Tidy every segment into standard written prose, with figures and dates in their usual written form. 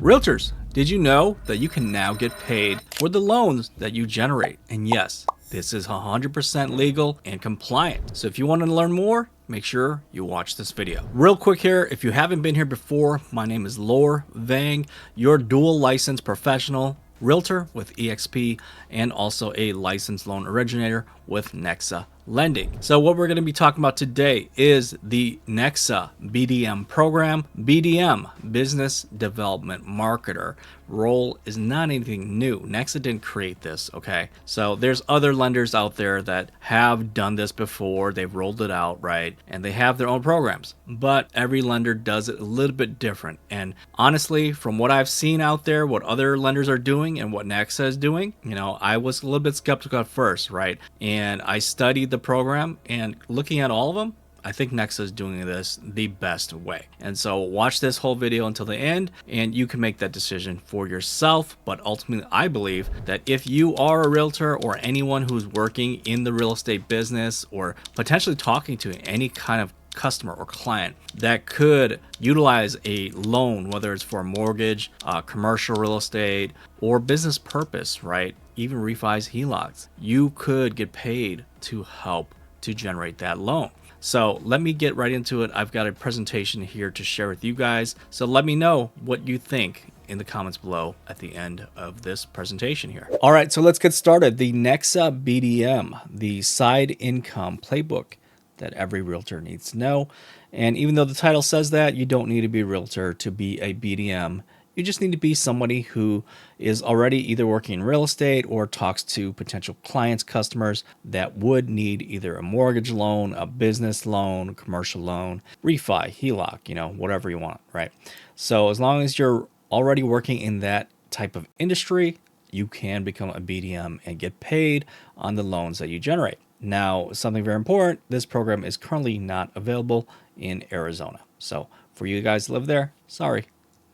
Realtors, did you know that you can now get paid for the loans that you generate? And yes, this is 100% legal and compliant. So if you want to learn more, make sure you watch this video. Real quick here, if you haven't been here before, my name is Lor Vang, your dual licensed professional realtor with EXP and also a licensed loan originator with NEXA Lending. So what we're going to be talking about today is the NEXA BDM program. BDM, Business Development Marketer role, is not anything new. NEXA didn't create this, okay? So there's other lenders out there that have done this before. They've rolled it out, right? And they have their own programs, but every lender does it a little bit different. And honestly, from what I've seen out there, what other lenders are doing and what NEXA is doing, I was a little bit skeptical at first, right? And I studied the program, and looking at all of them, I think NEXA is doing this the best way. And so watch this whole video until the end and you can make that decision for yourself. But ultimately, I believe that if you are a realtor or anyone who's working in the real estate business or potentially talking to any kind of customer or client that could utilize a loan, whether it's for a mortgage, commercial real estate, or business purpose, right? Even refis, HELOCs, you could get paid to help to generate that loan. So let me get right into it. I've got a presentation here to share with you guys. So let me know what you think in the comments below at the end of this presentation here. All right, so let's get started. The NEXA BDM, the side income playbook that every realtor needs to know. And even though the title says that, you don't need to be a realtor to be a BDM. You just need to be somebody who is already either working in real estate or talks to potential clients, customers that would need either a mortgage loan, a business loan, commercial loan, refi, HELOC, whatever you want, right? So as long as you're already working in that type of industry, you can become a BDM and get paid on the loans that you generate. Now, something very important, this program is currently not available in Arizona. So for you guys that live there, sorry.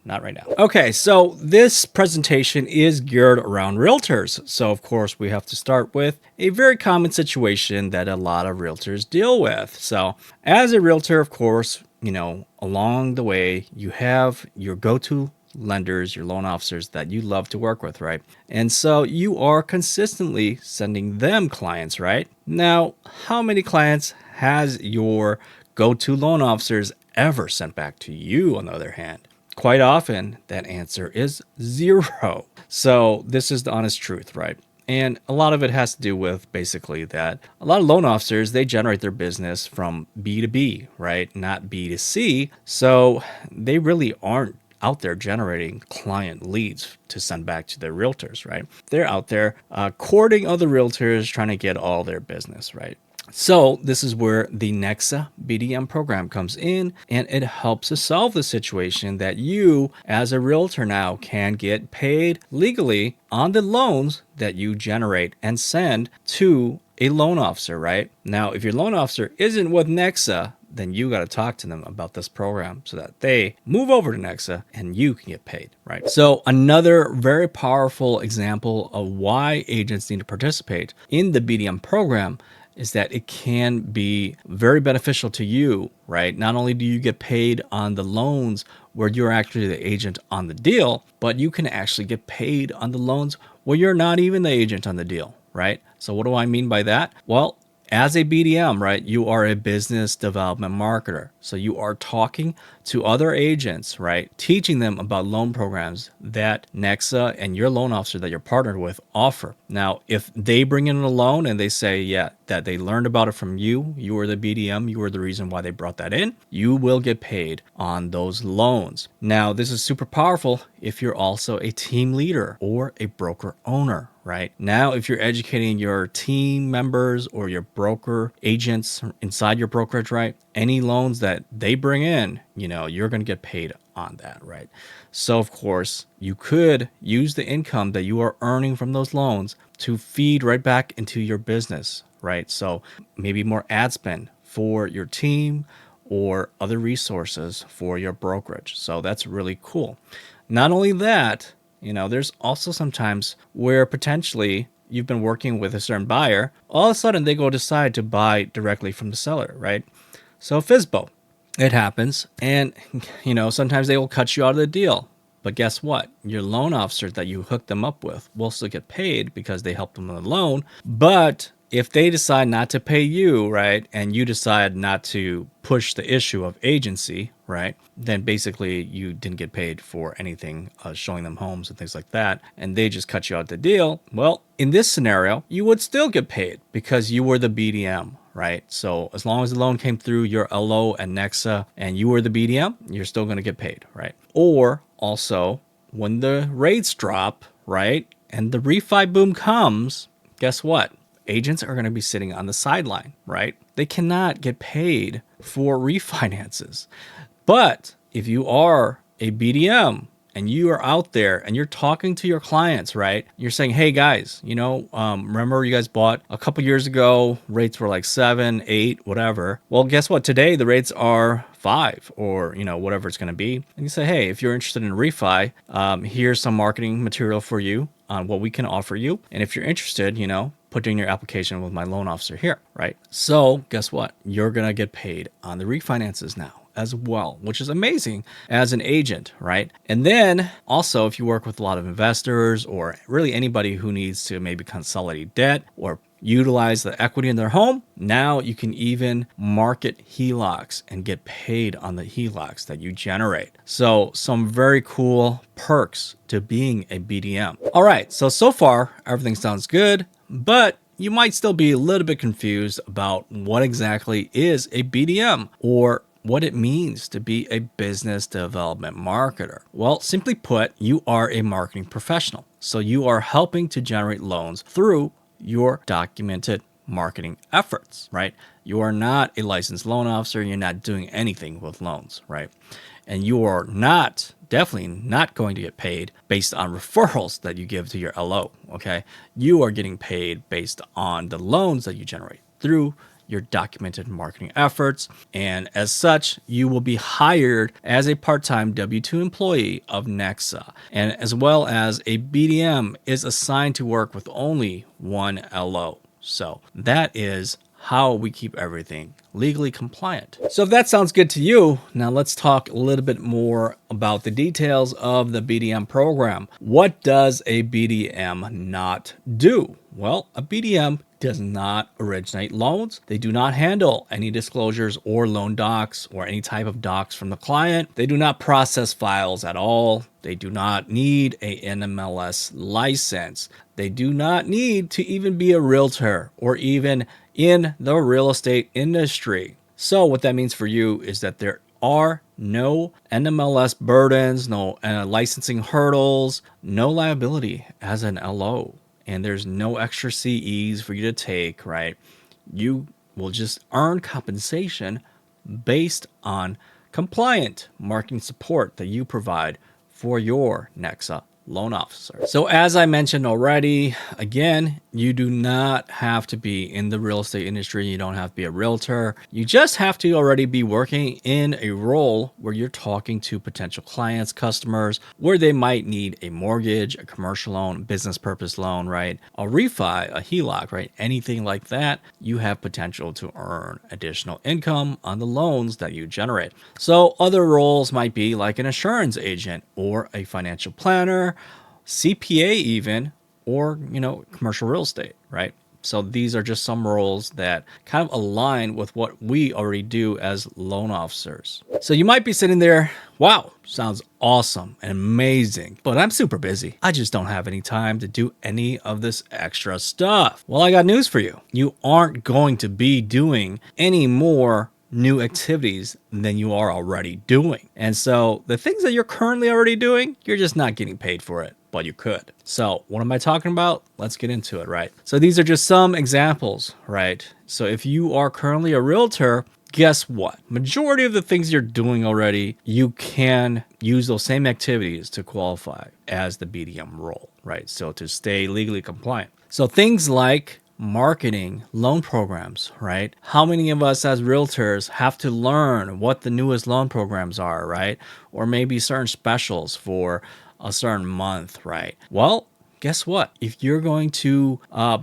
Not right now. Okay, so this presentation is geared around realtors. So of course we have to start with a very common situation that a lot of realtors deal with. So as a realtor, of course, along the way, you have your go-to lenders, your loan officers that you love to work with, right? And so you are consistently sending them clients, right? Now, how many clients has your go-to loan officers ever sent back to you, on the other hand? Quite often, that answer is 0. So this is the honest truth, right? And a lot of it has to do with basically that a lot of loan officers, they generate their business from B to B, right? Not B to C. So they really aren't out there generating client leads to send back to their realtors, right? They're out there courting other realtors, trying to get all their business, right? So this is where the NEXA BDM program comes in, and it helps to solve the situation that you as a realtor now can get paid legally on the loans that you generate and send to a loan officer, right? Now, if your loan officer isn't with NEXA, then you got to talk to them about this program so that they move over to NEXA and you can get paid, right? So another very powerful example of why agents need to participate in the BDM program is that it can be very beneficial to you, right? Not only do you get paid on the loans where you're actually the agent on the deal, but you can actually get paid on the loans where you're not even the agent on the deal, right? So what do I mean by that? Well, as a BDM, right, you are a business development marketer. So you are talking to other agents, right, teaching them about loan programs that NEXA and your loan officer that you're partnered with offer. Now, if they bring in a loan and they say, yeah, that they learned about it from you, you were the BDM, you were the reason why they brought that in, you will get paid on those loans. Now, this is super powerful if you're also a team leader or a broker owner, right? Now, if you're educating your team members or your broker agents inside your brokerage, right? Any loans that they bring in, you're going to get paid on that, right? So of course, you could use the income that you are earning from those loans to feed right back into your business, right? So maybe more ad spend for your team or other resources for your brokerage. So that's really cool. Not only that, there's also sometimes where potentially you've been working with a certain buyer, all of a sudden they go decide to buy directly from the seller, right? So FISBO, it happens. And, sometimes they will cut you out of the deal. But guess what? Your loan officer that you hooked them up with will still get paid because they helped them with the loan. But if they decide not to pay you, right, and you decide not to push the issue of agency, right, then basically you didn't get paid for anything, showing them homes and things like that, and they just cut you out the deal. Well, in this scenario, you would still get paid because you were the BDM, right? So as long as the loan came through your LO and NEXA and you were the BDM, you're still going to get paid, right? Or also, when the rates drop, right, and the refi boom comes, guess what? Agents are going to be sitting on the sideline, right? They cannot get paid for refinances. But if you are a BDM and you are out there and you're talking to your clients, right? You're saying, hey guys, remember you guys bought a couple years ago, rates were like 7, 8, whatever. Well, guess what? Today the rates are 5 or, whatever it's going to be. And you say, hey, if you're interested in a refi, here's some marketing material for you on what we can offer you. And if you're interested, put in your application with my loan officer here, right? So guess what? You're going to get paid on the refinances now as well, which is amazing as an agent, right? And then also, if you work with a lot of investors or really anybody who needs to maybe consolidate debt or utilize the equity in their home, now you can even market HELOCs and get paid on the HELOCs that you generate. So some very cool perks to being a BDM. All right, so far everything sounds good, but you might still be a little bit confused about what exactly is a BDM or what it means to be a business development marketer. Well, simply put, you are a marketing professional. So you are helping to generate loans through your documented marketing efforts, right? You are not a licensed loan officer. You're not doing anything with loans, right? And you are definitely not going to get paid based on referrals that you give to your LO, okay? You are getting paid based on the loans that you generate through your documented marketing efforts. And as such, you will be hired as a part-time W-2 employee of NEXA. And as well as a BDM is assigned to work with only one LO. So that is how we keep everything legally compliant. So if that sounds good to you, now let's talk a little bit more about the details of the BDM program. What does a BDM not do? Well, a BDM does not originate loans. They do not handle any disclosures or loan docs or any type of docs from the client. They do not process files at all. They do not need a NMLS license. They do not need to even be a realtor or even in the real estate industry. So what that means for you is that there are no NMLS burdens, no licensing hurdles, no liability as an LO. And there's no extra CEs for you to take, right? You will just earn compensation based on compliant marketing support that you provide for your NEXA loan officer. So as I mentioned already, again, you do not have to be in the real estate industry. You don't have to be a realtor. You just have to already be working in a role where you're talking to potential clients, customers, where they might need a mortgage, a commercial loan, business purpose loan, right? A refi, a HELOC, right? Anything like that, you have potential to earn additional income on the loans that you generate. So other roles might be like an insurance agent or a financial planner, CPA even, or, commercial real estate, right? So these are just some roles that kind of align with what we already do as loan officers. So you might be sitting there, wow, sounds awesome and amazing, but I'm super busy. I just don't have any time to do any of this extra stuff. Well, I got news for you. You aren't going to be doing any more new activities than you are already doing. And so the things that you're currently already doing, you're just not getting paid for it, but you could. So what am I talking about? Let's get into it, right? So these are just some examples, right? So if you are currently a realtor, guess what? Majority of the things you're doing already, you can use those same activities to qualify as the BDM role, right? So to stay legally compliant. So things like marketing loan programs, right? How many of us as realtors have to learn what the newest loan programs are, right? Or maybe certain specials for a certain month, right? Well, guess what? If you're going to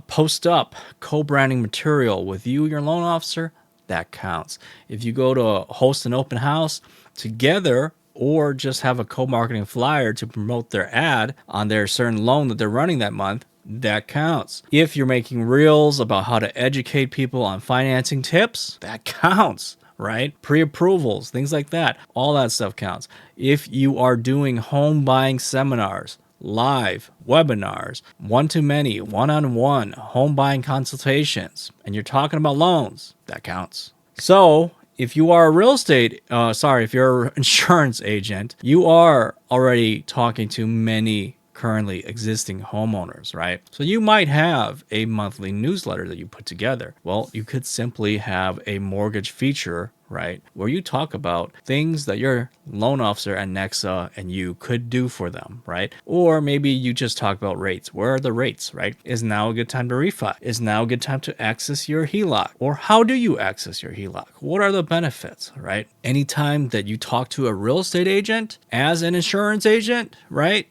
post up co-branding material with you, your loan officer, that counts. If you go to host an open house together, or just have a co-marketing flyer to promote their ad on their certain loan that they're running that month, that counts. If you're making reels about how to educate people on financing tips, that counts, right? Pre-approvals, things like that. All that stuff counts. If you are doing home buying seminars, live webinars, one-to-many, one-on-one home buying consultations, and you're talking about loans, that counts. So if you are a if you're an insurance agent, you are already talking to many currently existing homeowners, right? So you might have a monthly newsletter that you put together. Well, you could simply have a mortgage feature, right, where you talk about things that your loan officer at NEXA and you could do for them, right? Or maybe you just talk about rates. Where are the rates, right? Is now a good time to refi? Is now a good time to access your HELOC? Or how do you access your HELOC? What are the benefits, right? Anytime that you talk to a real estate agent as an insurance agent, right?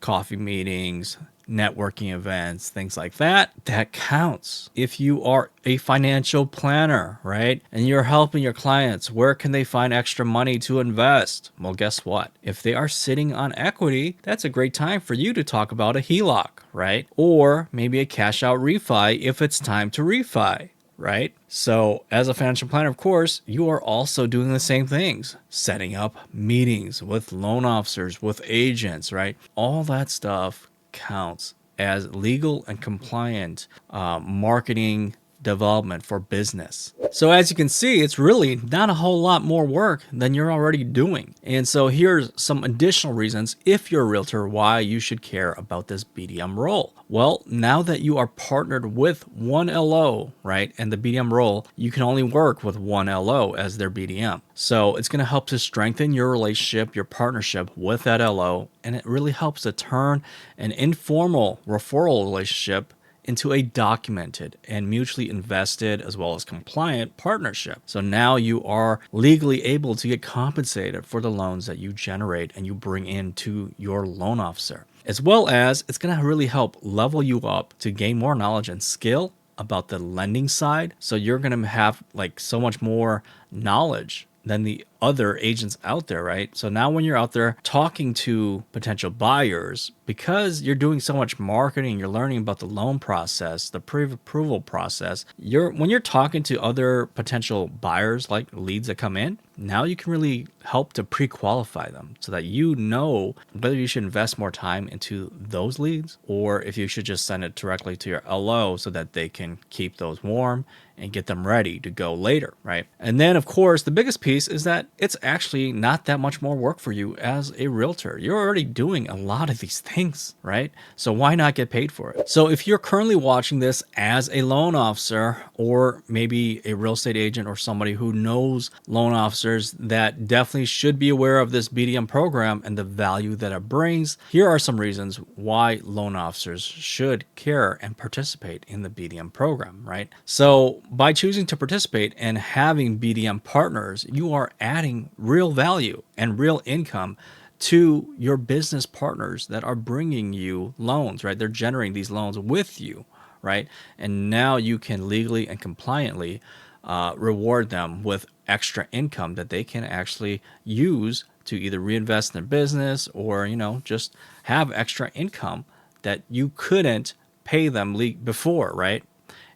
Coffee meetings, networking events, things like that, that counts. If you are a financial planner, right, and you're helping your clients, where can they find extra money to invest? Well, guess what? If they are sitting on equity, that's a great time for you to talk about a HELOC, right? Or maybe a cash out refi if it's time to refi, right? So as a financial planner, of course, you are also doing the same things, setting up meetings with loan officers, with agents, right? All that stuff counts as legal and compliant marketing development for business. So as you can see, it's really not a whole lot more work than you're already doing. And so here's some additional reasons, if you're a realtor, why you should care about this BDM role. Well, now that you are partnered with one LO, right, and the BDM role, you can only work with one LO as their BDM. So it's going to help to strengthen your relationship, your partnership with that LO, and it really helps to turn an informal referral relationship into a documented and mutually invested as well as compliant partnership. So now you are legally able to get compensated for the loans that you generate and you bring into your loan officer. As well as it's going to really help level you up to gain more knowledge and skill about the lending side. So you're going to have like so much more knowledge than the other agents out there, right? So now when you're out there talking to potential buyers, because you're doing so much marketing, you're learning about the loan process, the pre-approval process, when you're talking to other potential buyers, like leads that come in, now you can really help to pre-qualify them so that you know whether you should invest more time into those leads or if you should just send it directly to your LO so that they can keep those warm and get them ready to go later, right? And then, of course, the biggest piece is that it's actually not that much more work for you as a realtor. You're already doing a lot of these things, right? So why not get paid for it? So if you're currently watching this as a loan officer or maybe a real estate agent or somebody who knows loan officers that definitely should be aware of this BDM program and the value that it brings, here are some reasons why loan officers should care and participate in the BDM program, right? So by choosing to participate and having BDM partners, you are adding real value and real income to your business partners that are bringing you loans, right? They're generating these loans with you, right? And now you can legally and compliantly reward them with extra income that they can actually use to either reinvest in their business or, just have extra income that you couldn't pay them before, right?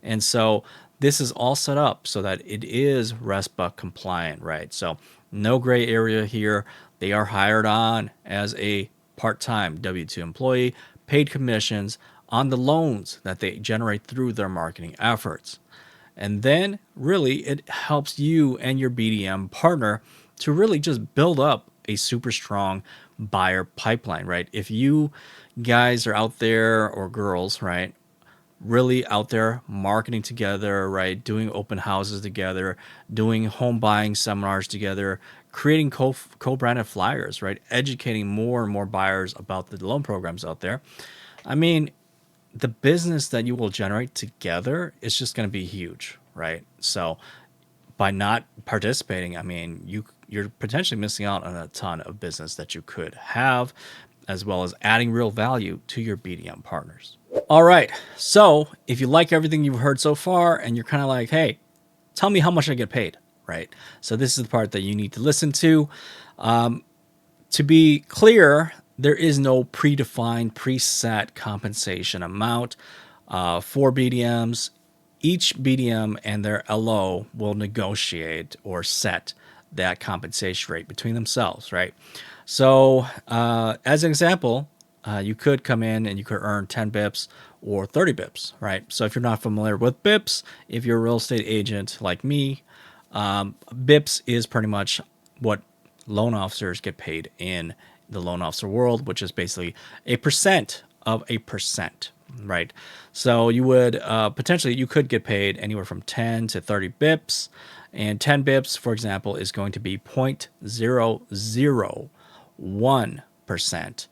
And so this is all set up so that it is RESPA compliant, right? So no gray area here. They are hired on as a part-time W-2 employee, paid commissions on the loans that they generate through their marketing efforts. And then really it helps you and your BDM partner to really just build up a super strong buyer pipeline, right? If you guys are out there, or girls, right, really out there marketing together, right? Doing open houses together, doing home buying seminars together, creating co-branded flyers, right? Educating more and more buyers about the loan programs out there. I mean, the business that you will generate together is just going to be huge, right? So by not participating, I mean, you're potentially missing out on a ton of business that you could have, as well as adding real value to your BDM partners. All right, so if you like everything you've heard so far and you're kind of like, hey, tell me how much I get paid, right? So this is the part that you need to listen to. To be clear, there is no predefined, preset compensation amount for BDMs. Each BDM and their LO will negotiate or set that compensation rate between themselves, right? So, as an example, you could come in and you could earn 10 bips or 30 bips, right? So, if you're not familiar with bips, if you're a real estate agent like me, bips is pretty much what loan officers get paid in the loan officer world, which is basically a percent of a percent, right? So you would potentially you could get paid anywhere from 10 to 30 bips, and 10 bips, for example, is going to be 0.001%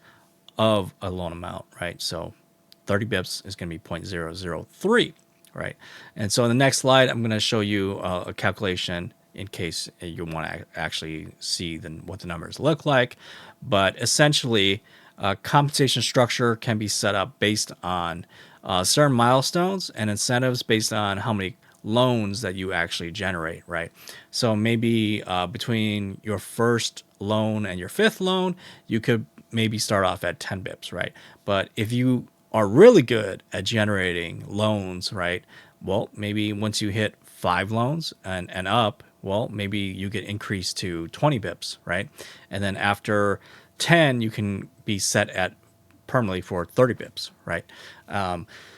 of a loan amount, right? So 30 bips is going to be 0.003, right? And so in the next slide, I'm going to show you a calculation in case you want to actually see what the numbers look like. But essentially, compensation structure can be set up based on certain milestones and incentives based on how many loans that you actually generate, right? So maybe between your first loan and your fifth loan, you could maybe start off at 10 bips, right? But if you are really good at generating loans, right? Well, maybe once you hit 5 loans and up, well, maybe you get increased to 20 bips, right? And then after 10, you can be set at permanently for 30 bips, right?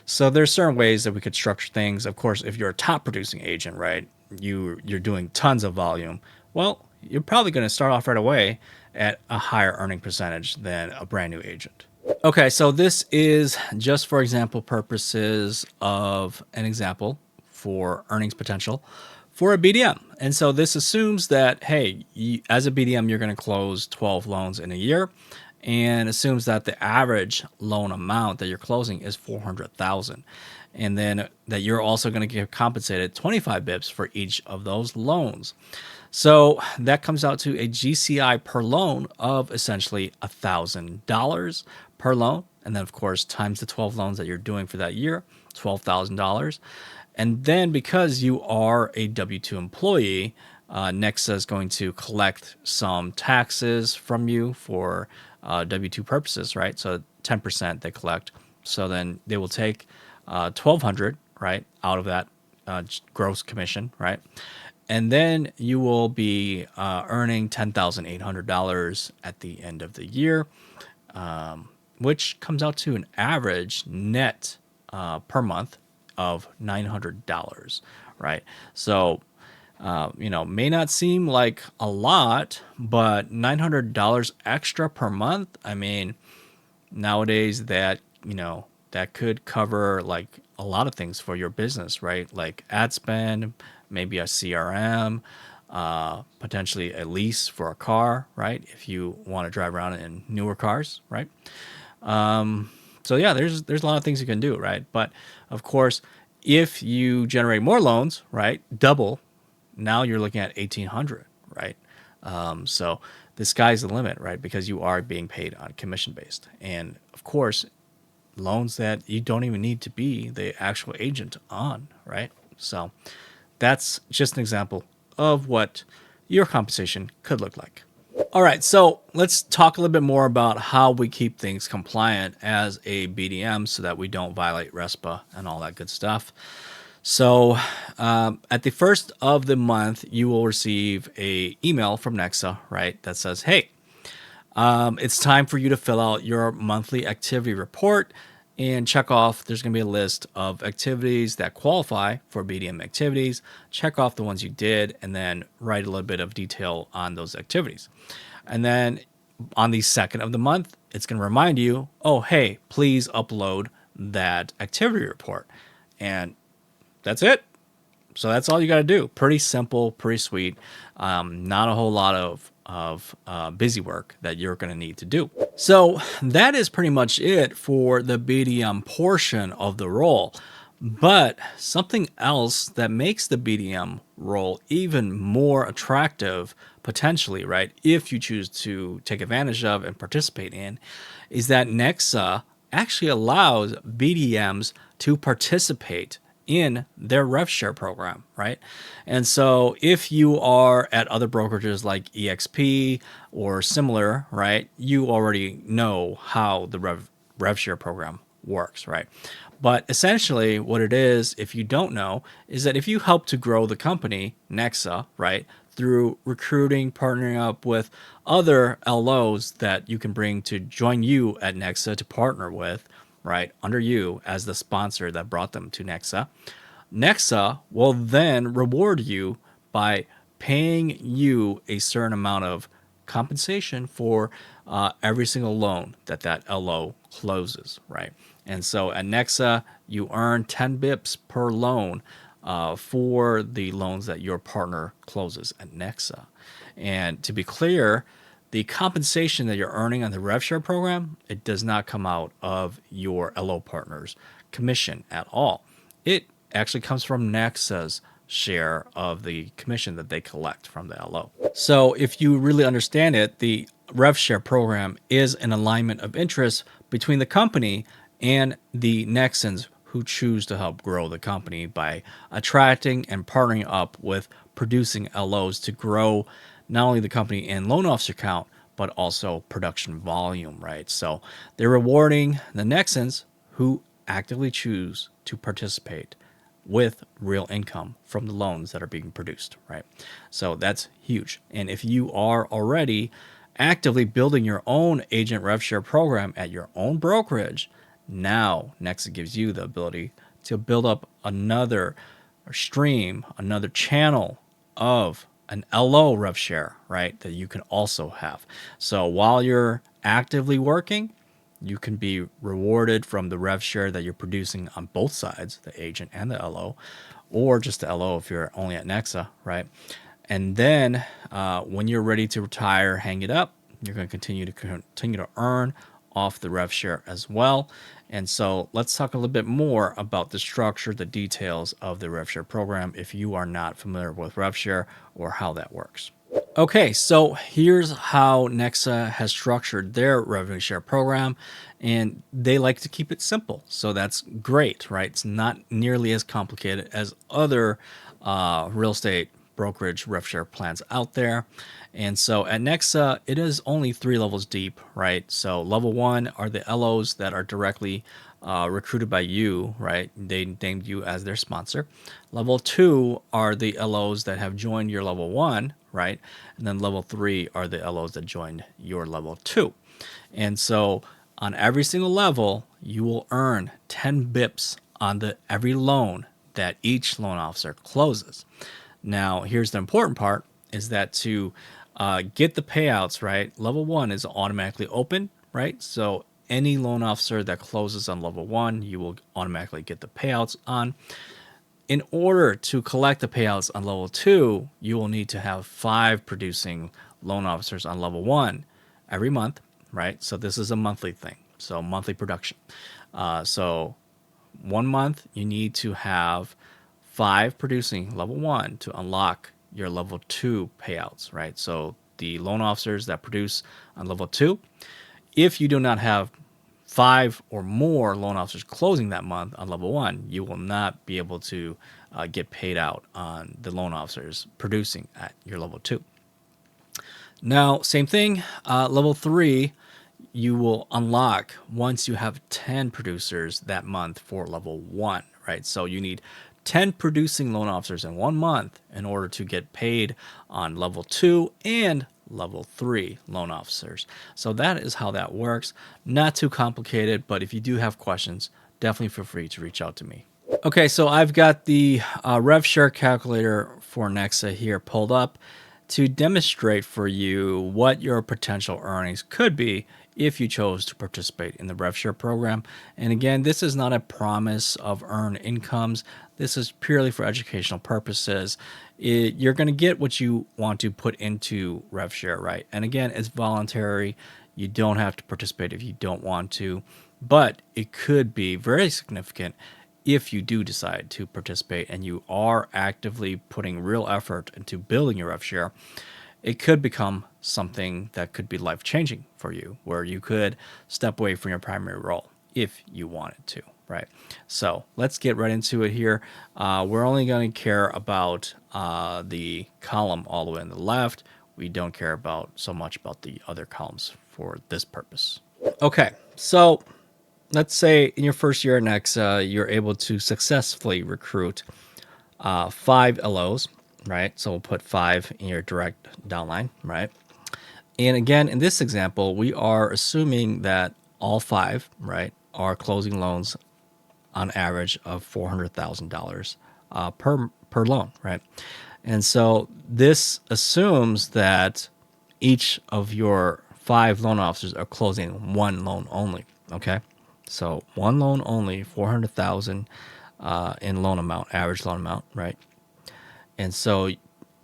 So there's certain ways that we could structure things. Of course, if you're a top producing agent, right, you're doing tons of volume, well, you're probably going to start off right away at a higher earning percentage than a brand new agent. Okay, so this is just for example purposes of an example for earnings potential for a BDM. And so this assumes that, hey, as a BDM, you're going to close 12 loans in a year, and assumes that the average loan amount that you're closing is 400,000. And then that you're also going to get compensated 25 bips for each of those loans. So that comes out to a GCI per loan of essentially $1,000 per loan. And then, of course, times the 12 loans that you're doing for that year, $12,000. And then because you are a W-2 employee, NEXA is going to collect some taxes from you for W-2 purposes, right? So 10% they collect. So then they will take $1,200, right, out of that gross commission, right? And then you will be earning $10,800 at the end of the year, which comes out to an average net per month of $900, right? So, may not seem like a lot, but $900 extra per month, I mean, nowadays that could cover like a lot of things for your business, right? Like ad spend, maybe a CRM, potentially a lease for a car, right? If you want to drive around in newer cars, right? So yeah, there's a lot of things you can do, right? But of course, if you generate more loans, right, double, now you're looking at 1,800, right? So the sky's the limit, right? Because you are being paid on commission based, and of course, loans that you don't even need to be the actual agent on, right? So that's just an example of what your compensation could look like. All right, so let's talk a little bit more about how we keep things compliant as a BDM so that we don't violate RESPA and all that good stuff. So at the first of the month, you will receive an email from NEXA, right, that says, hey, it's time for you to fill out your monthly activity report and check off. There's going to be a list of activities that qualify for BDM activities. Check off the ones you did and then write a little bit of detail on those activities. And then on the second of the month, it's going to remind you, oh, hey, please upload that activity report. And that's it. So that's all you got to do. Pretty simple, pretty sweet. Not a whole lot of busy work that you're going to need to do. So that is pretty much it for the BDM portion of the role. But something else that makes the BDM role even more attractive, potentially, right, if you choose to take advantage of and participate in, is that NEXA actually allows BDMs to participate in their RevShare program, right? And so if you are at other brokerages like EXP or similar, right, you already know how the RevShare program works, right? But essentially what it is, if you don't know, is that if you help to grow the company, NEXA, right, through recruiting, partnering up with other LOs that you can bring to join you at NEXA to partner with, right, under you as the sponsor that brought them to NEXA, NEXA will then reward you by paying you a certain amount of compensation for every single loan that LO closes, right? And so at NEXA, you earn 10 bips per loan for the loans that your partner closes at NEXA. And to be clear, the compensation that you're earning on the RevShare program, it does not come out of your LO partner's commission at all. It actually comes from NEXA's share of the commission that they collect from the LO. So if you really understand it, the RevShare program is an alignment of interest between the company and the Nexans who choose to help grow the company by attracting and partnering up with producing LOs to grow not only the company in loan officer count, but also production volume, right? So they're rewarding the Nexans who actively choose to participate with real income from the loans that are being produced, right? So that's huge. And if you are already actively building your own agent RevShare program at your own brokerage, now NEXA gives you the ability to build up another stream, another channel of an LO RevShare, right, that you can also have. So while you're actively working, you can be rewarded from the RevShare that you're producing on both sides, the agent and the LO, or just the LO if you're only at NEXA, right? And then when you're ready to retire, hang it up, you're going to continue to earn off the RevShare as well. And so let's talk a little bit more about the structure, the details of the RevShare program if you are not familiar with RevShare or how that works. Okay, so here's how NEXA has structured their revenue share program, and they like to keep it simple. So that's great, right? It's not nearly as complicated as other real estate brokerage rev share plans out there. And so at NEXA, it is only 3 levels deep, right? So level 1 are the LOs that are directly recruited by you, right? They named you as their sponsor. Level 2 are the LOs that have joined your level 1, right? And then level 3 are the LOs that joined your level 2. And so on every single level, you will earn 10 bips on every loan that each loan officer closes. Now, here's the important part, is that to get the payouts, right, level 1 is automatically open, right? So any loan officer that closes on level 1, you will automatically get the payouts on. In order to collect the payouts on level 2, you will need to have 5 producing loan officers on level 1 every month, right? So this is a monthly thing, so monthly production. So 1 month, you need to have 5 producing level 1 to unlock your level 2 payouts, right? So the loan officers that produce on level 2, if you do not have 5 or more loan officers closing that month on level 1, you will not be able to get paid out on the loan officers producing at your level 2. Now, same thing, level 3, you will unlock once you have 10 producers that month for level 1, right? So you need 10 producing loan officers in 1 month in order to get paid on level 2 and level 3 loan officers. So that is how that works. Not too complicated, but if you do have questions, definitely feel free to reach out to me. Okay, so I've got the RevShare calculator for NEXA here pulled up to demonstrate for you what your potential earnings could be if you chose to participate in the RevShare program. And again, this is not a promise of earned incomes. This is purely for educational purposes. You're going to get what you want to put into RevShare, right? And again, it's voluntary. You don't have to participate if you don't want to, but it could be very significant if you do decide to participate and you are actively putting real effort into building your RevShare. It could become something that could be life-changing for you, where you could step away from your primary role if you wanted to, right? So let's get right into it here. We're only going to care about the column all the way on the left. We don't care about so much about the other columns for this purpose. Okay, so let's say in your first year at NEXA, you're able to successfully recruit 5 LOs, right? So we'll put 5 in your direct downline, right? And again, in this example, we are assuming that all 5, right, are closing loans on average of $400,000 per loan, right? And so this assumes that each of your 5 loan officers are closing 1 loan only. Okay, so 1 loan only, 400,000 in loan amount, average loan amount, right? And so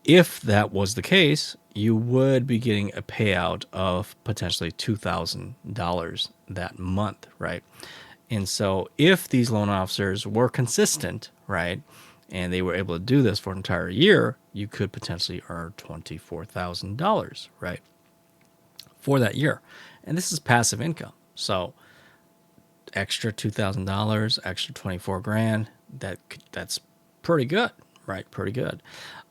if that was the case, you would be getting a payout of potentially $2,000 that month, right? And so if these loan officers were consistent, right, and they were able to do this for an entire year, you could potentially earn $24,000, right, for that year. And this is passive income. So extra $2,000, extra 24 grand, that's pretty good, right? Pretty good.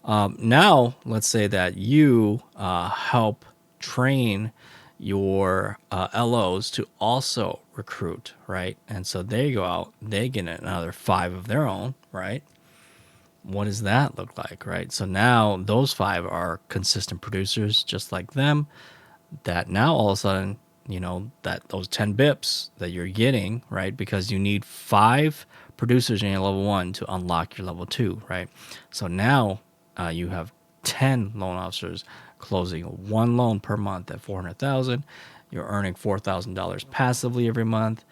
Now, let's say that you help train your LOs to also recruit, right? And so they go out, they get another 5 of their own, right? What does that look like, right? So now those 5 are consistent producers just like them, that now all of a sudden, that those 10 bips that you're getting, right? Because you need 5 producers in your level 1 to unlock your level 2, right? So now you have 10 loan officers closing 1 loan per month at 400,000. You're earning $4,000 passively every month,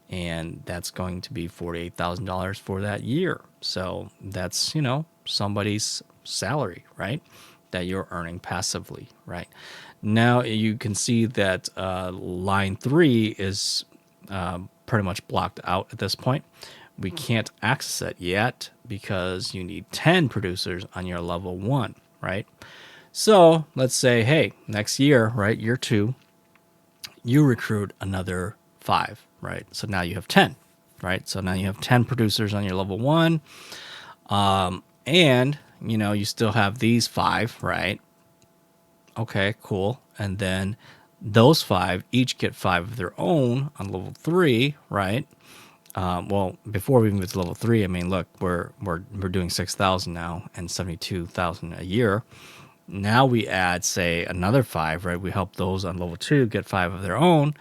and that's going to be $48,000 for that year. So that's, somebody's salary, right, that you're earning passively, right? Now you can see that line 3 is pretty much blocked out at this point. We can't access it yet because you need 10 producers on your level 1, right? So let's say, hey, next year, right, year 2, you recruit another 5, right? So now you have 10, right? So now you have 10 producers on your level 1. And, you still have these 5, right? Okay, cool. And then those 5 each get 5 of their own on level 3, right? Well, before we move to level 3, I mean, look, we're doing 6,000 now and 72,000 a year. Now we add, say, another 5, right? We help those on level 2 get 5 of their own.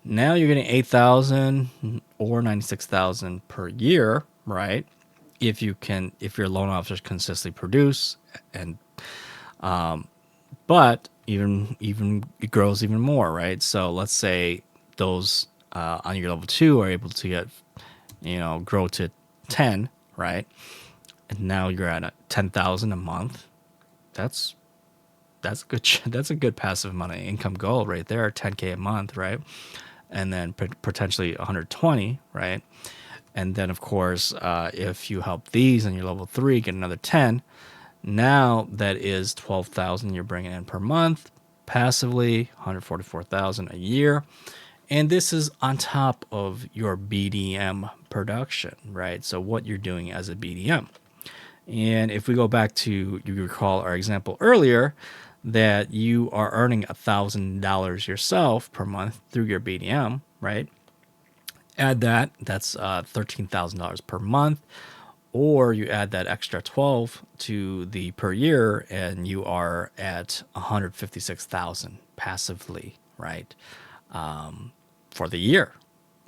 Now you're getting 8,000 or 96,000 per year, right? If your loan officers consistently produce, and but even it grows even more, right? So let's say those on your level 2 are able to get, grow to 10, right? And now you're at 10,000 a month. That's a good that's a good passive amount of income goal right there, 10K a month, right? And then potentially 120, right? And then of course, if you help these on your level 3 get another 10, now that is 12,000 you're bringing in per month passively, 144,000 a year. And this is on top of your BDM production, right? So what you're doing as a BDM. And if we go back to, you recall our example earlier, that you are earning $1,000 yourself per month through your BDM, right? Add that's $13,000 per month, or you add that extra 12 to the per year, and you are at 156,000 passively, right? For the year.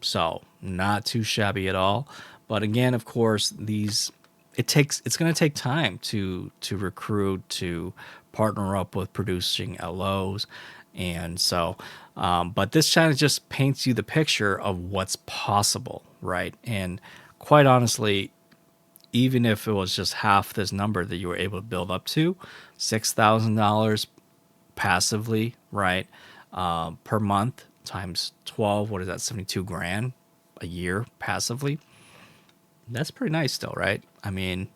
So not too shabby at all. But again, of course, it's going to take time to recruit, to partner up with producing LOs. And so, but this challenge just paints you the picture of what's possible, right? And quite honestly, even if it was just half this number that you were able to build up to, $6,000 passively, right, per month times 12, what is that, 72 grand a year passively? That's pretty nice still, right? I mean,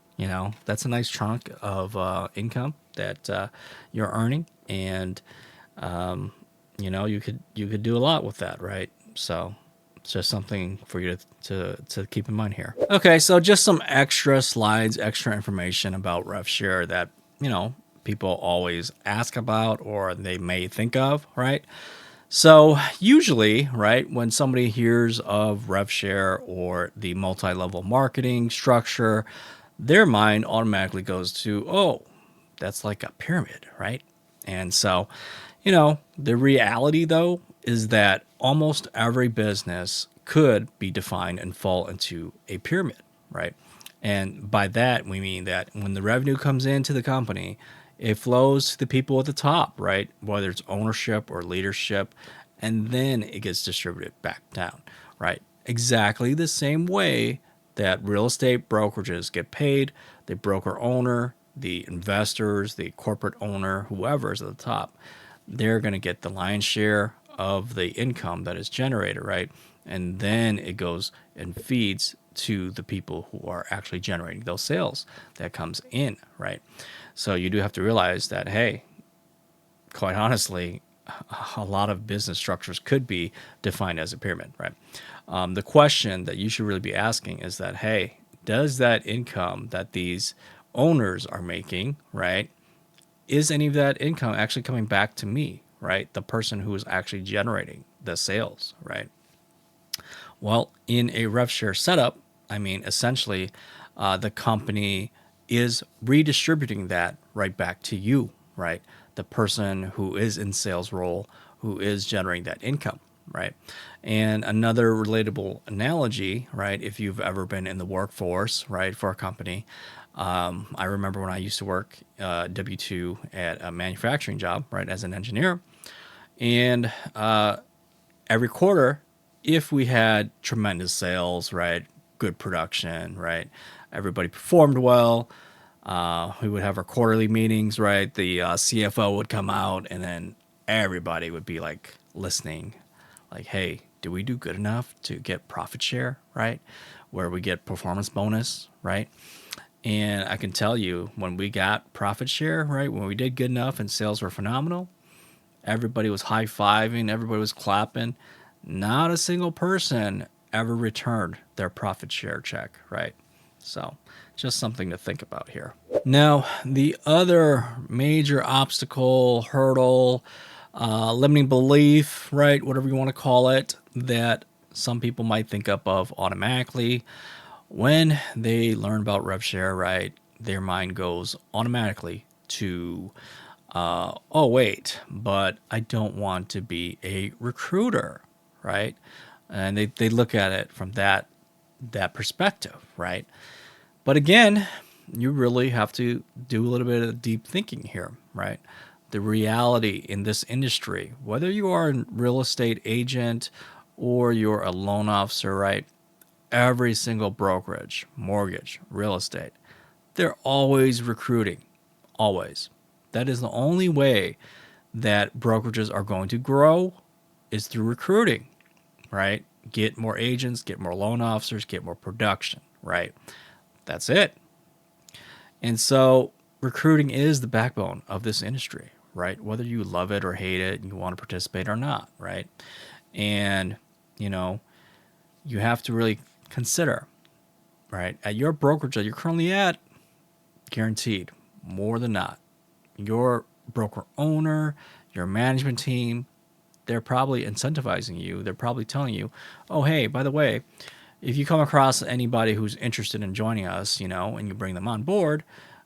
that's a nice chunk of income that you're earning, and you could do a lot with that, right? So It's just something for you to keep in mind here. Okay, so just some extra slides, extra information about RevShare that, people always ask about or they may think of, right? So usually, right, when somebody hears of RevShare or the multi-level marketing structure, their mind automatically goes to, oh, that's like a pyramid, right? And so, the reality though is that almost every business could be defined and fall into a pyramid, right? And by that, we mean that when the revenue comes into the company, it flows to the people at the top, right? Whether it's ownership or leadership, and then it gets distributed back down, right? Exactly the same way that real estate brokerages get paid, the broker owner, the investors, the corporate owner, whoever is at the top, they're going to get the lion's share of the income that is generated, right? And then it goes and feeds to the people who are actually generating those sales that comes in, right? So you do have to realize that, hey, quite honestly, a lot of business structures could be defined as a pyramid, right? The question that you should really be asking is that, hey, does that income that these owners are making, right, is any of that income actually coming back to me, right? The person who is actually generating the sales, right? Well, in a RevShare setup, I mean, essentially, the company is redistributing that right back to you, right? The person who is in sales role, who is generating that income, right? And another relatable analogy, right? If you've ever been in the workforce, right, for a company, I remember when I used to work W-2 at a manufacturing job, right, as an engineer, and every quarter, if we had tremendous sales, right, good production, right, everybody performed well, we would have our quarterly meetings, right, the CFO would come out, and then everybody would be like listening, like, hey, did we do good enough to get profit share, right, where we get performance bonus, right? And I can tell you, when we got profit share, right, when we did good enough and sales were phenomenal, everybody was high-fiving, everybody was clapping. Not a single person ever returned their profit share check, right? So just something to think about here. Now, the other major obstacle, hurdle, limiting belief, right, whatever you want to call it, that some people might think up of automatically when they learn about RevShare, right, their mind goes automatically to, oh, wait, but I don't want to be a recruiter, right? And they look at it from that perspective, right? But again, you really have to do a little bit of deep thinking here, right? The reality in this industry, whether you are a real estate agent or you're a loan officer, right? Every single brokerage, mortgage, real estate, they're always recruiting, always. That is the only way that brokerages are going to grow is through recruiting, right? Get more agents, get more loan officers, get more production, right? That's it. And so recruiting is the backbone of this industry, right? Whether you love it or hate it, you want to participate or not, right? And, you have to really consider, right? At your brokerage that you're currently at, guaranteed, more than not, your broker owner, your management team, they're probably incentivizing you. They're probably telling you, oh, hey, by the way, if you come across anybody who's interested in joining us, and you bring them on board,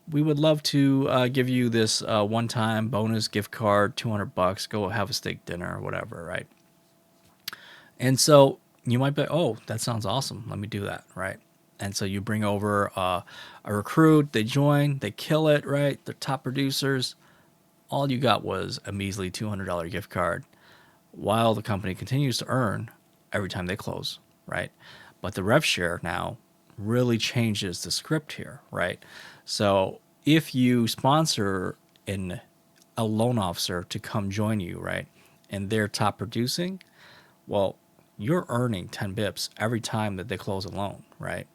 we would love to give you this one-time bonus gift card, $200, go have a steak dinner or whatever, right? And so you might be, oh, that sounds awesome. Let me do that, right? And so you bring over a recruit, they join, they kill it, right? They're top producers. All you got was a measly $200 gift card while the company continues to earn every time they close, right? But the rev share now really changes the script here, right? So if you sponsor a loan officer to come join you, right, and they're top producing, well, you're earning 10 bips every time that they close a loan, right?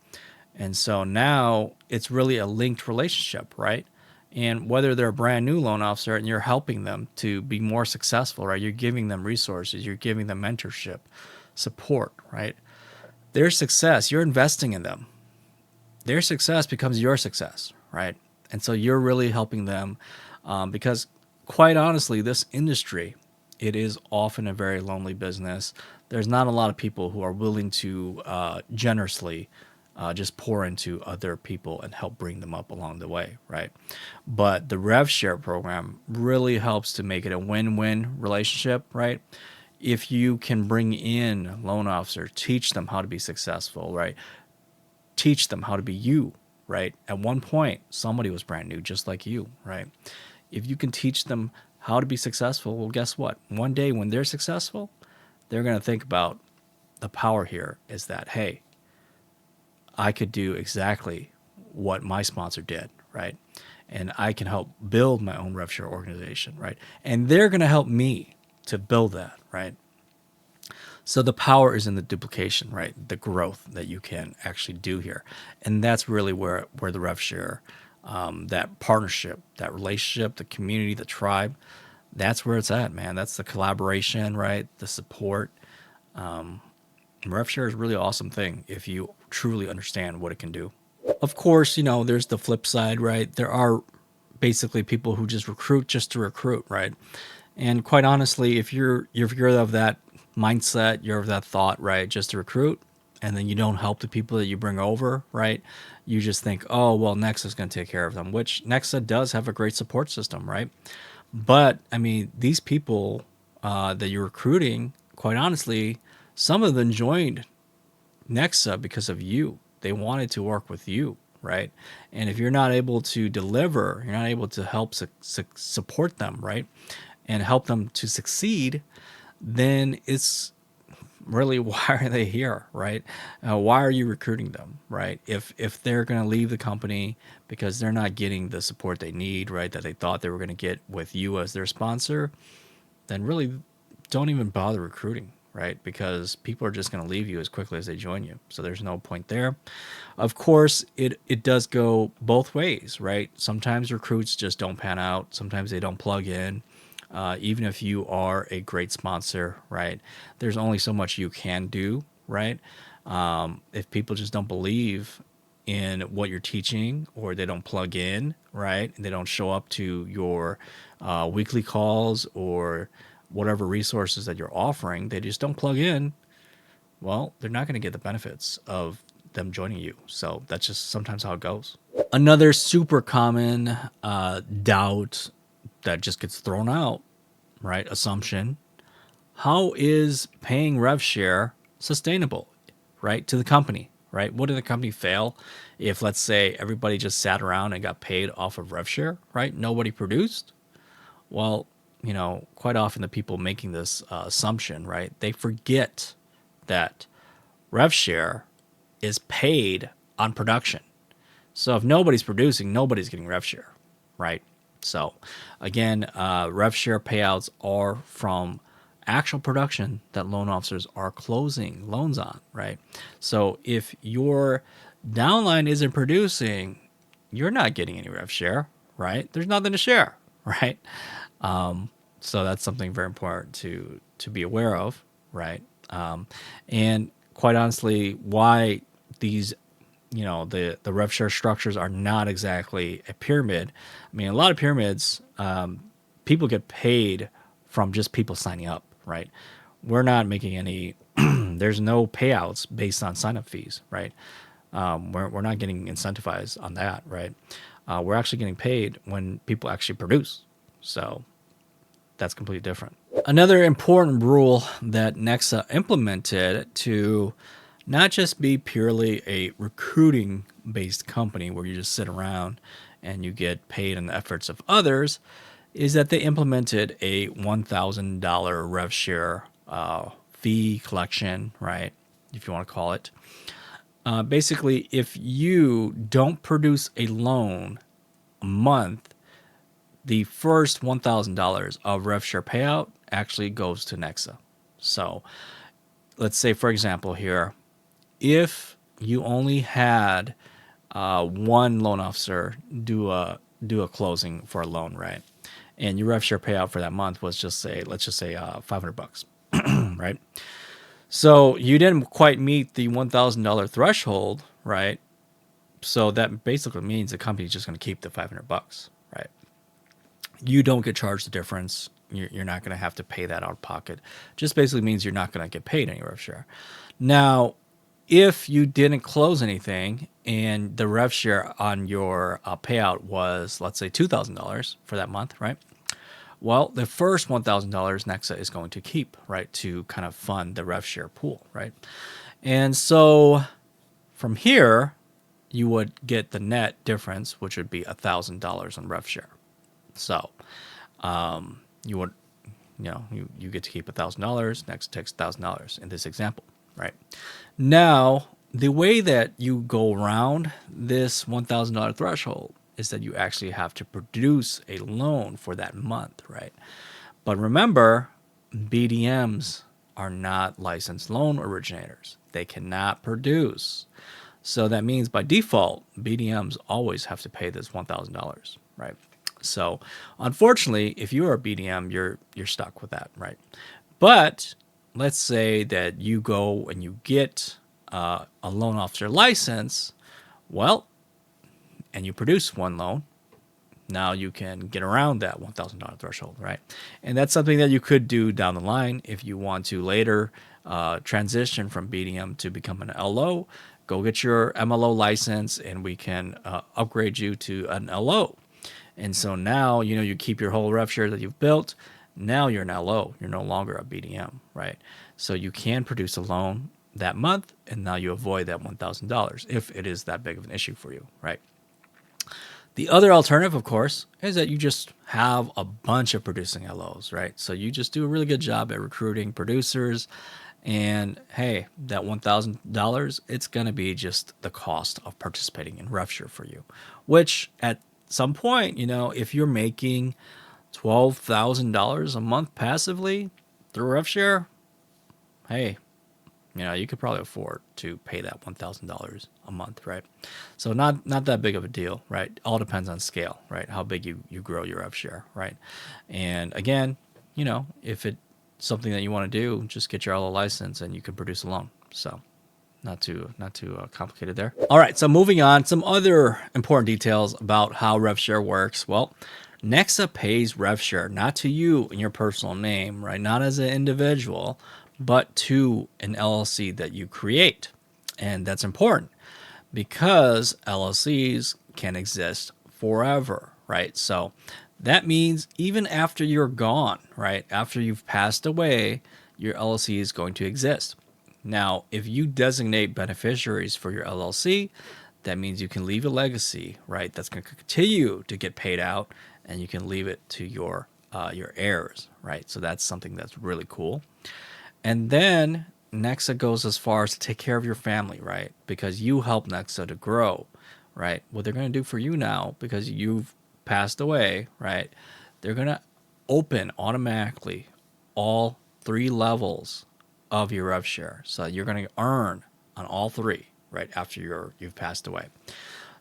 And so now it's really a linked relationship, right? And whether they're a brand new loan officer and you're helping them to be more successful, right? You're giving them resources, you're giving them mentorship. support, right? Their success, you're investing in them. Their success becomes your success, right? And so you're really helping them because, quite honestly, this industry, it is often a very lonely business. There's not a lot of people who are willing to generously just pour into other people and help bring them up along the way, right? But the RevShare program really helps to make it a win-win relationship, right? If you can bring in loan officers, teach them how to be successful, right? Teach them how to be you, right? At one point, somebody was brand new, just like you, right? If you can teach them how to be successful, well, guess what? One day when they're successful, they're going to think about the power here is that, hey, I could do exactly what my sponsor did, right? And I can help build my own RevShare organization, right? And they're going to help me to build that, right? So the power is in the duplication, right? The growth that you can actually do here. And that's really where the RevShare, that partnership, that relationship, the community, the tribe, that's where it's at, man. That's the collaboration, right? The support. RevShare is a really awesome thing if you truly understand what it can do. Of course, there's the flip side, right? There are basically people who just recruit just to recruit, right? And quite honestly, if you're of that mindset, you're of that thought, right, just to recruit, and then you don't help the people that you bring over, right? You just think, oh, well, NEXA's going to take care of them, which NEXA does have a great support system, right? But I mean, these people that you're recruiting, quite honestly, some of them joined NEXA because of you. They wanted to work with you, right? And if you're not able to deliver, you're not able to help support them, right? And help them to succeed, then it's really, why are they here, right? Why are you recruiting them, right? If they're going to leave the company because they're not getting the support they need, right, that they thought they were going to get with you as their sponsor, then really don't even bother recruiting, right? Because people are just going to leave you as quickly as they join you. So there's no point there. Of course, it does go both ways, right? Sometimes recruits just don't pan out. Sometimes they don't plug in. Even if you are a great sponsor, right? There's only so much you can do, right? If people just don't believe in what you're teaching, or they don't plug in, right? And they don't show up to your weekly calls or whatever resources that you're offering, they just don't plug in, well, they're not going to get the benefits of them joining you. So that's just sometimes how it goes. Another super common doubt that just gets thrown out, right? Assumption. How is paying RevShare sustainable, right? To the company, right? Would the company fail if, let's say, everybody just sat around and got paid off of RevShare, right? Nobody produced? Well, quite often the people making this assumption, right? They forget that RevShare is paid on production. So if nobody's producing, nobody's getting RevShare, right? So again, RevShare payouts are from actual production that loan officers are closing loans on, right? So if your downline isn't producing, you're not getting any RevShare, right? There's nothing to share, right? So that's something very important to be aware of, right? And quite honestly, why these the RevShare structures are not exactly a pyramid. I mean, a lot of pyramids, people get paid from just people signing up, right? We're not making any. There's no payouts based on sign up fees, right? We're not getting incentivized on that, right? We're actually getting paid when people actually produce. So that's completely different. Another important rule that NEXA implemented to not just be purely a recruiting based company where you just sit around and you get paid on the efforts of others is that they implemented a $1,000 RevShare fee collection, right? If you want to call it. Basically, if you don't produce a loan a month, the first $1,000 of RevShare payout actually goes to NEXA. So let's say, for example, here, if you only had one loan officer do a closing for a loan, right? And your RevShare payout for that month was let's just say $500, right? So you didn't quite meet the $1,000 threshold, right? So that basically means the company's just going to keep the $500, right? You don't get charged the difference. You're not going to have to pay that out of pocket. Just basically means you're not going to get paid any rev share. Now, if you didn't close anything and the rev share on your payout was, let's say, $2,000 for that month, right? Well, the first $1,000 NEXA is going to keep, right, to kind of fund the rev share pool, right? And so from here, you would get the net difference, which would be $1,000 on rev share. So you would, you get to keep $1,000. Next takes $1,000 in this example, right? Now, the way that you go around this $1,000 threshold is that you actually have to produce a loan for that month, right? But remember, BDMs are not licensed loan originators. They cannot produce. So that means by default, BDMs always have to pay this $1,000, right? So unfortunately, if you are a BDM, you're stuck with that, right? But let's say that you go and you get a loan officer license, well, and you produce one loan, now you can get around that $1,000 threshold, right? And that's something that you could do down the line if you want to later transition from BDM to become an LO. Go get your MLO license, and we can upgrade you to an LO. And so now, you keep your whole rev share that you've built. Now you're an LO. You're no longer a BDM, right? So you can produce a loan that month, and now you avoid that $1,000 if it is that big of an issue for you, right? The other alternative, of course, is that you just have a bunch of producing LOs, right? So you just do a really good job at recruiting producers. And hey, that $1,000, it's going to be just the cost of participating in RevShare for you, which at some point, if you're making $12,000 a month passively through RevShare, hey, you could probably afford to pay that $1,000 a month, right? So not that big of a deal, right? All depends on scale, right? How big you grow your rev share, right? And again, if it's something that you want to do, just get your LO license and you can produce a loan. So not too complicated there. All right, so moving on, some other important details about how RevShare works. Well, NEXA pays RevShare not to you in your personal name, right? Not as an individual, but to an LLC that you create. And that's important because LLCs can exist forever, right? So that means even after you're gone, right? After you've passed away, your LLC is going to exist. Now, if you designate beneficiaries for your LLC, that means you can leave a legacy, right? That's going to continue to get paid out, and you can leave it to your heirs, right? So that's something that's really cool. And then NEXA goes as far as to take care of your family, right? Because you help NEXA to grow, right? What they're going to do for you now, because you've passed away, right? They're going to open automatically all 3 levels of your rev share. So you're going to earn on all 3, right? After you've passed away.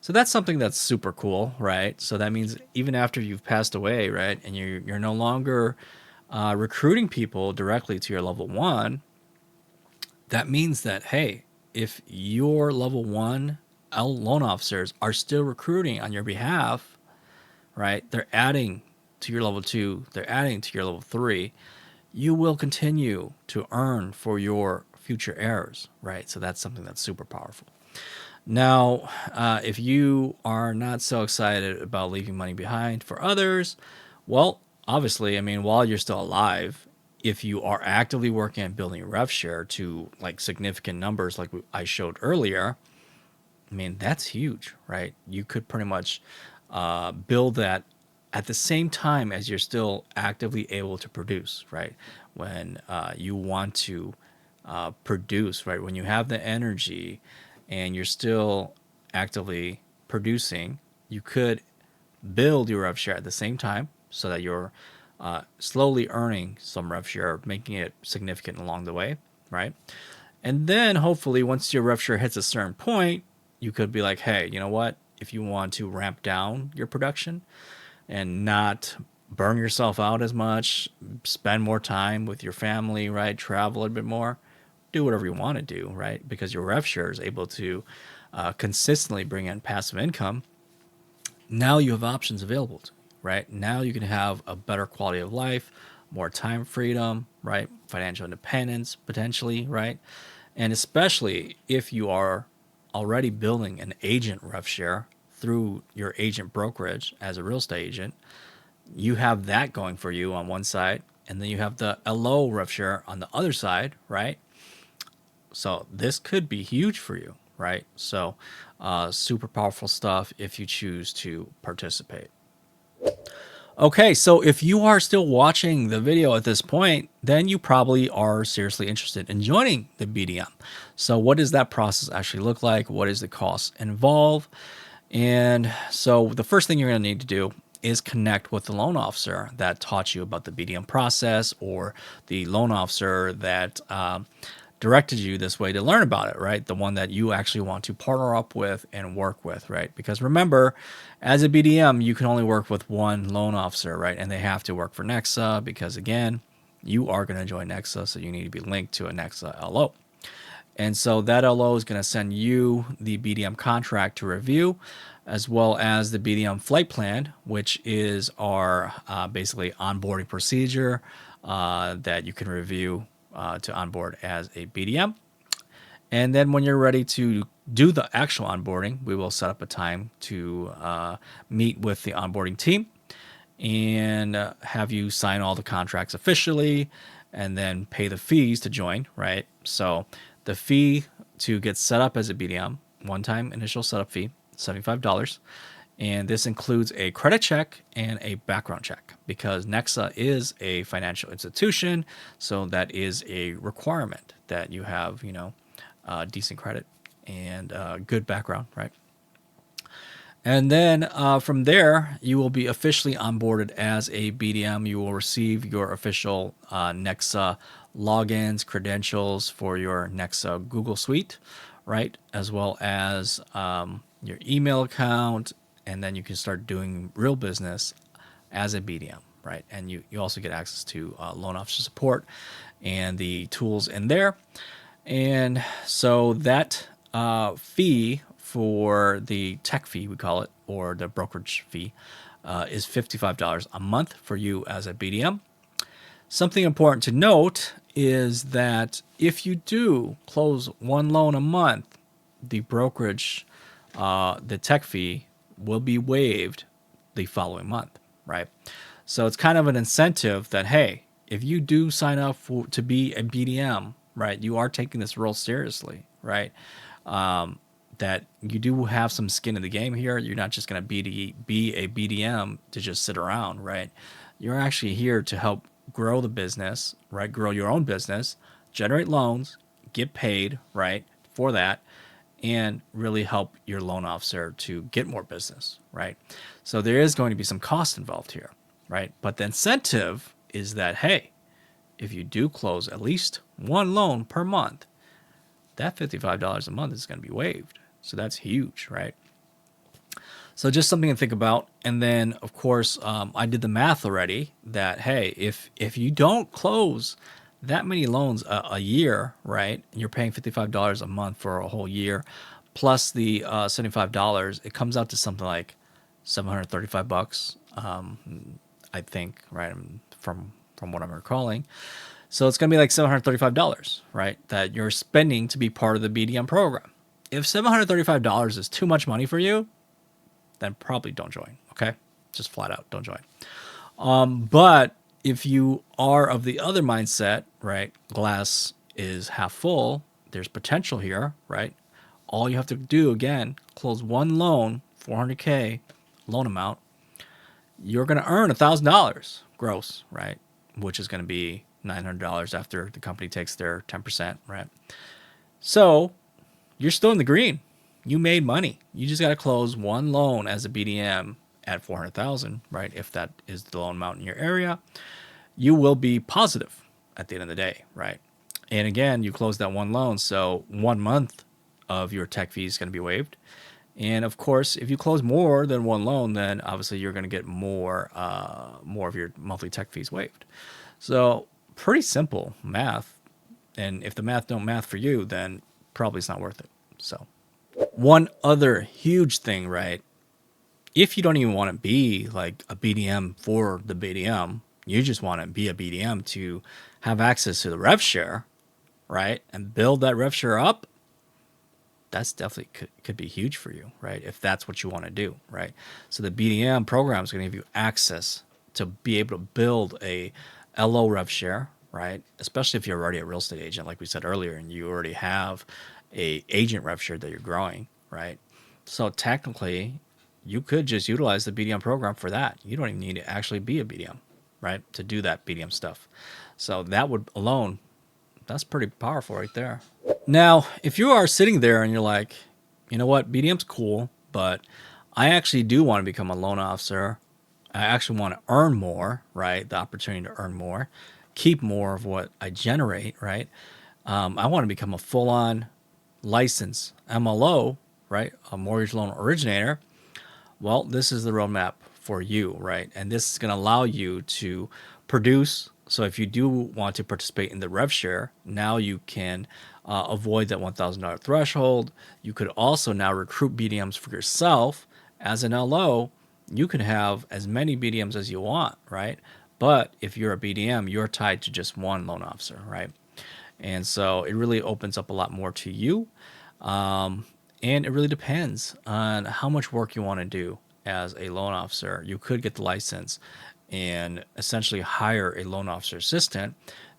So that's something that's super cool, right? So that means even after you've passed away, right? And you're no longer recruiting people directly to your level 1, that means that, hey, if your level 1 loan officers are still recruiting on your behalf, right, they're adding to your level 2, they're adding to your level 3, you will continue to earn for your future heirs, right? So that's something that's super powerful. Now, if you are not so excited about leaving money behind for others, well, obviously, while you're still alive, if you are actively working on building a rev share to like significant numbers like I showed earlier, that's huge, right? You could pretty much build that at the same time as you're still actively able to produce, right? When you want to produce, right? When you have the energy and you're still actively producing, you could build your rev share at the same time so that you're slowly earning some rev share, making it significant along the way, right? And then hopefully once your rev share hits a certain point, you could be like, hey, you know what? If you want to ramp down your production and not burn yourself out as much, spend more time with your family, right? Travel a bit more. do whatever you want to do, right? Because your RevShare is able to consistently bring in passive income. Now you have options available to you, right? Now you can have a better quality of life, more time freedom, right? Financial independence potentially, right? And especially if you are already building an agent rev share through your agent brokerage as a real estate agent, you have that going for you on one side, and then you have the LO rev share on the other side, right? So this could be huge for you, right? So super powerful stuff if you choose to participate. Okay, so if you are still watching the video at this point, then you probably are seriously interested in joining the BDM. So what does that process actually look like? What is the cost involved? And so the first thing you're going to need to do is connect with the loan officer that taught you about the BDM process, or the loan officer that directed you this way to learn about it, right? The one that you actually want to partner up with and work with, right? Because remember, as a BDM, you can only work with one loan officer, right? And they have to work for NEXA because, again, you are going to join NEXA, so you need to be linked to a NEXA LO. And so that LO is going to send you the BDM contract to review, as well as the BDM flight plan, which is our basically onboarding procedure that you can review to onboard as a BDM. And then when you're ready to do the actual onboarding, we will set up a time to meet with the onboarding team and have you sign all the contracts officially and then pay the fees to join, right? So the fee to get set up as a BDM, one-time initial setup fee, $75. And this includes a credit check and a background check, because NEXA is a financial institution. So that is a requirement that you have, decent credit and good background, right? And then from there, you will be officially onboarded as a BDM. You will receive your official NEXA logins, credentials for your NEXA Google Suite, right? As well as your email account. And then you can start doing real business as a BDM, right? And you also get access to loan officer support and the tools in there. And so that fee for the tech fee, we call it, or the brokerage fee, is $55 a month for you as a BDM. Something important to note is that if you do close one loan a month, the brokerage, the tech fee will be waived the following month, right? So it's kind of an incentive that, hey, if you do sign up to be a BDM, right, you are taking this role seriously, right? That you do have some skin in the game here. You're not just going to be a BDM to just sit around, right? You're actually here to help grow the business, right? Grow your own business, generate loans, get paid, right, for that, and really help your loan officer to get more business, right? So there is going to be some cost involved here, right? But the incentive is that, hey, if you do close at least one loan per month, that $55 a month is going to be waived. So that's huge, right? So just something to think about. And then, of course, I did the math already that, hey, if you don't close that many loans a year, right, and you're paying $55 a month for a whole year, plus the $75, it comes out to something like $735, I think, right, from what I'm recalling. So it's going to be like $735, right, that you're spending to be part of the BDM program. If $735 is too much money for you, then probably don't join, okay? Just flat out, don't join. But if you are of the other mindset, right, glass is half full, there's potential here, right? All you have to do, again, close one loan, $400K loan amount, you're going to earn $1,000 gross, right? Which is going to be $900 after the company takes their 10%, right? So you're still in the green. You made money. You just got to close one loan as a BDM at $400,000, right? If that is the loan amount in your area, you will be positive at the end of the day, right? And again, you close that one loan, so 1 month of your tech fee is going to be waived. And of course, if you close more than one loan, then obviously you're going to get more of your monthly tech fees waived. So pretty simple math. And if the math don't math for you, then probably it's not worth it. So one other huge thing, right? If you don't even want to be like a BDM for the BDM, you just want to be a BDM to have access to the RevShare, right? And build that RevShare up, that's definitely could be huge for you, right? If that's what you want to do, right? So the BDM program is going to give you access to be able to build a LO RevShare, right? Especially if you're already a real estate agent, like we said earlier, and you already have a agent RevShare that you're growing, right? So technically, you could just utilize the BDM program for that. You don't even need to actually be a BDM, right? To do that BDM stuff. So that would alone, that's pretty powerful right there. Now, if you are sitting there and you're like, you know what, BDM's cool, but I actually do want to become a loan officer. I actually want to earn more, right? The opportunity to earn more, keep more of what I generate, right? I want to become a full-on licensed MLO, right? A mortgage loan originator. Well, this is the roadmap for you, right? And this is going to allow you to produce. So if you do want to participate in the RevShare, now you can avoid that $1,000 threshold. You could also now recruit BDMs for yourself as an LO. You can have as many BDMs as you want, right? But if you're a BDM, you're tied to just one loan officer, right? And so it really opens up a lot more to you. And it really depends on how much work you want to do as a loan officer. You could get the license and essentially hire a loan officer assistant.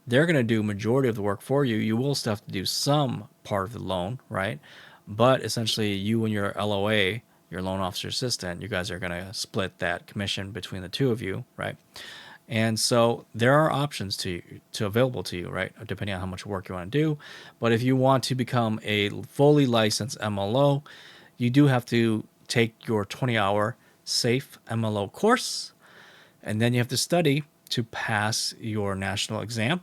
They're going to do majority of the work for you. You will still have to do some part of the loan, right? But essentially you and your LOA, your loan officer assistant, you guys are going to split that commission between the two of you, right? And so there are options to available to you, right? Depending on how much work you want to do. But if you want to become a fully licensed MLO, you do have to take your 20-hour safe MLO course, and then you have to study to pass your national exam.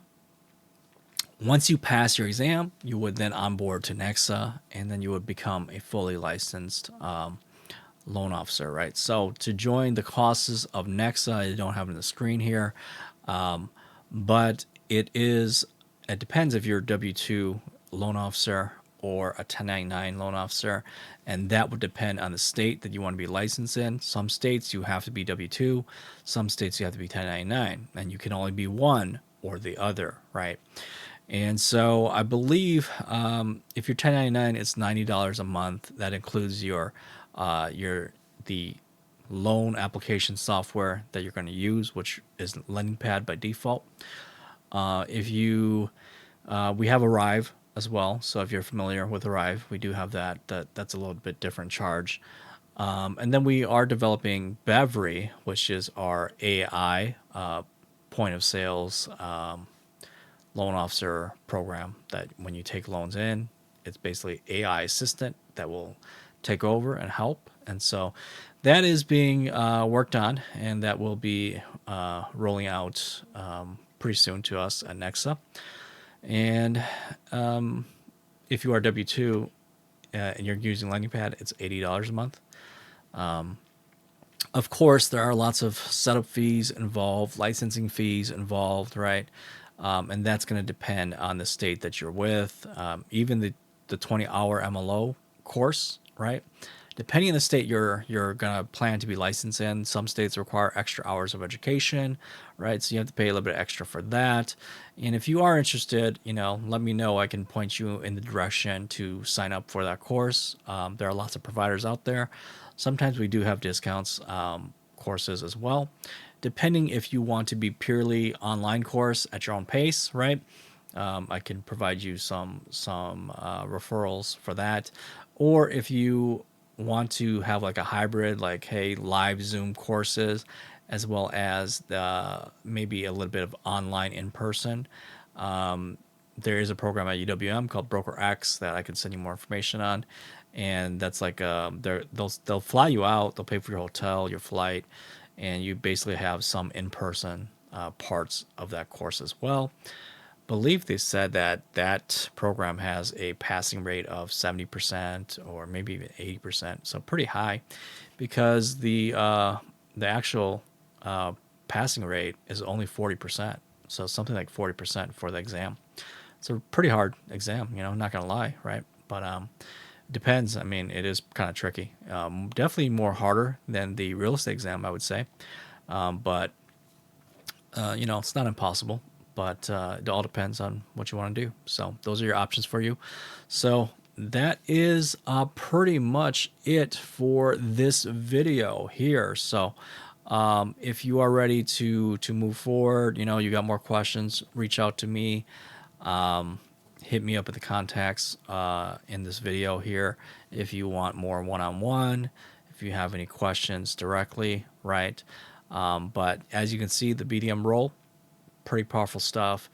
Once you pass your exam, you would then onboard to NEXA, and then you would become a fully licensed loan officer, right? So to join the costs of NEXA, I don't have it on the screen here, but it depends if you're a W-2 loan officer or a 1099 loan officer, and that would depend on the state that you want to be licensed in. Some states you have to be W-2, some states you have to be 1099, and you can only be one or the other, right? And so I believe if you're 1099, it's $90 a month. That includes the loan application software that you're going to use, which is LendingPad by default. If you we have Arrive as well, so if you're familiar with Arrive, we do have that. That's a little bit different charge. And then we are developing Bevry, which is our AI point of sales loan officer program that when you take loans in, it's basically AI assistant that will take over and help. And so that is being worked on, and that will be rolling out pretty soon to us at NEXA. And if you are W-2 and you're using LendingPad, it's $80 a month. Of course, there are lots of setup fees involved, licensing fees involved, right? And that's going to depend on the state that you're with. Even the 20-hour MLO course, right? Depending on the state you're going to plan to be licensed in, some states require extra hours of education, right? So you have to pay a little bit extra for that. And if you are interested, let me know. I can point you in the direction to sign up for that course. There are lots of providers out there. Sometimes we do have discounts courses as well, depending if you want to be purely online course at your own pace, right? I can provide you some referrals for that. Or if you want to have like a hybrid, like, hey, live Zoom courses, as well as maybe a little bit of online in person. There is a program at UWM called Broker X that I can send you more information on, and that's like they'll fly you out, they'll pay for your hotel, your flight, and you basically have some in person parts of that course as well. Believe they said that program has a passing rate of 70% or maybe even 80%, so pretty high, because the actual passing rate is only 40%, so something like 40% for the exam. it's a pretty hard exam, you know, not gonna lie, right? But depends. I mean, it is kind of tricky. Definitely more harder than the real estate exam, I would say. But you know, it's not impossible, but it all depends on what you want to do. So those are your options for you. So that is pretty much it for this video here. So if you are ready to move forward, you know, you got more questions, reach out to me. Hit me up at the contacts in this video here if you want more one-on-one, if you have any questions directly, right? But as you can see, the BDM role, pretty powerful stuff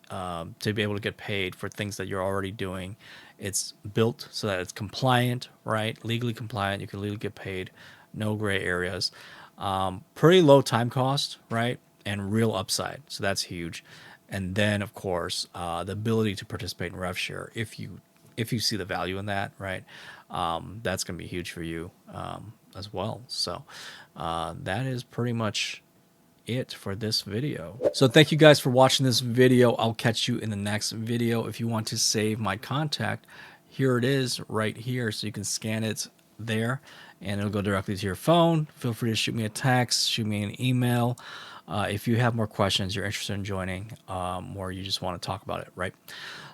to be able to get paid for things that you're already doing. It's built so that it's compliant, right? Legally compliant. You can legally get paid. No gray areas. Pretty low time cost, right? And real upside. So that's huge. And then, of course, the ability to participate in RevShare if you see the value in that, right? That's going to be huge for you as well. So that is pretty much it for this video. So thank you guys for watching this video. I'll catch you in the next video. If you want to save my contact, here it is right here. So you can scan it there and it'll go directly to your phone. Feel free to shoot me a text, shoot me an email. If you have more questions, you're interested in joining, or you just want to talk about it, right?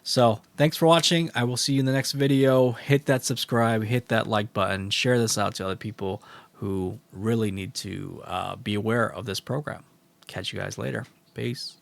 So thanks for watching. I will see you in the next video. Hit that subscribe, hit that like button, share this out to other people who really need to be aware of this program. Catch you guys later. Peace.